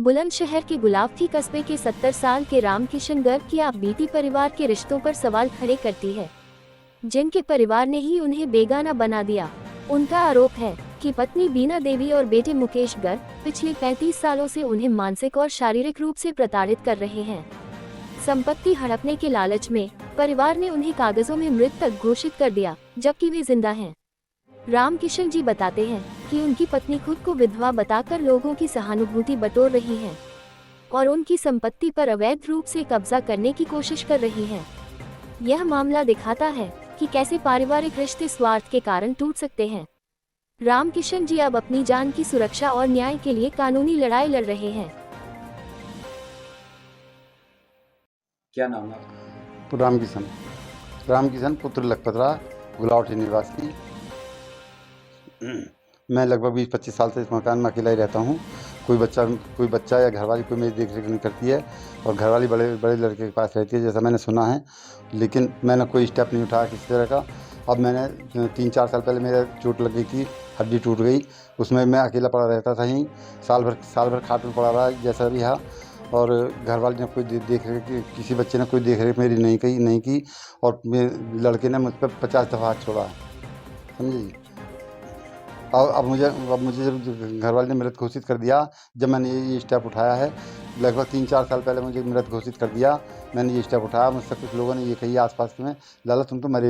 बुलंदशहर के गुलाबथी कस्बे के 70 साल के रामकिशन गर्ग की आप बीती परिवार के रिश्तों पर सवाल खड़े करती है, जिनके परिवार ने ही उन्हें बेगाना बना दिया। उनका आरोप है कि पत्नी बीना देवी और बेटे मुकेश गर्ग पिछले 35 सालों से उन्हें मानसिक और शारीरिक रूप से प्रताड़ित कर रहे हैं। संपत्ति हड़पने के लालच में परिवार ने उन्हें कागजों में मृत तक घोषित कर दिया, जबकि वे जिंदा हैं। रामकिशन जी बताते हैं कि उनकी पत्नी खुद को विधवा बताकर लोगों की सहानुभूति बटोर रही है और उनकी संपत्ति पर अवैध रूप से कब्जा करने की कोशिश कर रही है। यह मामला दिखाता है कि कैसे पारिवारिक रिश्ते स्वार्थ के कारण टूट सकते हैं। रामकिशन जी अब अपनी जान की सुरक्षा और न्याय के लिए कानूनी लड़ाई लड़ रहे हैं। क्या नाम है आपका? रामकिशन पुत्र लखपतरा, गुलावटी निवासी। मैं लगभग 20-25 साल से इस मकान में अकेला ही रहता हूँ। कोई बच्चा या घरवाली कोई मेरी देख रेख नहीं करती है और घरवाली बड़े बड़े लड़के के पास रहती है, जैसा मैंने सुना है। लेकिन मैंने कोई स्टेप नहीं उठाया किसी तरह का। अब मैंने 3-4 साल पहले मेरे चोट लग गई थी, हड्डी टूट गई। उसमें मैं अकेला पड़ा रहता था यहीं, साल भर खाट में पड़ा रहा जैसा भी है। और घरवाली ने कोई देख रेख, किसी बच्चे ने कोई देख रेख मेरी नहीं की और मेरे लड़के ने मुझ पर 50 दफ़ा हाथ छोड़ा, समझे जी। और अब मुझे जब घरवाले ने मृत घोषित कर दिया, जब मैंने ये स्टेप उठाया है, लगभग 3-4 साल पहले मुझे मृत घोषित कर दिया, मैंने ये स्टेप उठाया। मुझसे कुछ लोगों ने ये कही आसपास में, लाला तुम तो मरे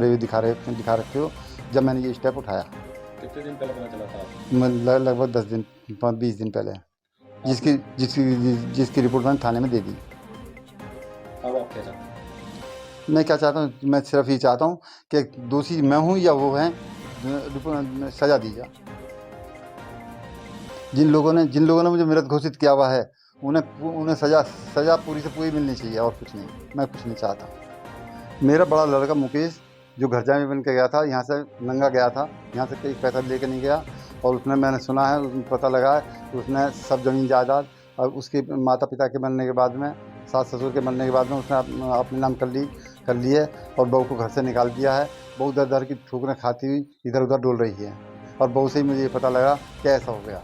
हुए दिखा रखे हो, जब मैंने ये स्टेप उठाया। कितने दिन पहले पता चला था आपको? लगभग 10 दिन 20 दिन पहले, जिसकी रिपोर्ट मैंने थाने में दे दी। अब आप क्या चाहते हैं? मैं क्या चाहता हूँ, मैं सिर्फ ये चाहता हूँ कि दोषी मैं हूँ या वो हैं, सज़ा दी जाए। जिन लोगों ने मुझे मृत घोषित किया हुआ है, उन्हें सज़ा पूरी से पूरी मिलनी चाहिए, और कुछ नहीं, मैं कुछ नहीं चाहता। मेरा बड़ा लड़का मुकेश, जो घर जामे बन के गया था, यहाँ से नंगा गया था, यहाँ से कोई पैसा लेके नहीं गया। और उसने, मैंने सुना है, पता लगा है कि उसने सब ज़मीन जायदाद और उसके माता पिता के मरने के बाद में, सास ससुर के मरने के बाद में, उसने अपने नाम कर लिए और बहू को घर से निकाल दिया है। बहू दर दर की ठोकरें खाती हुई इधर उधर डोल रही है और बहू से ही मुझे ये पता लगा कि ऐसा हो गया।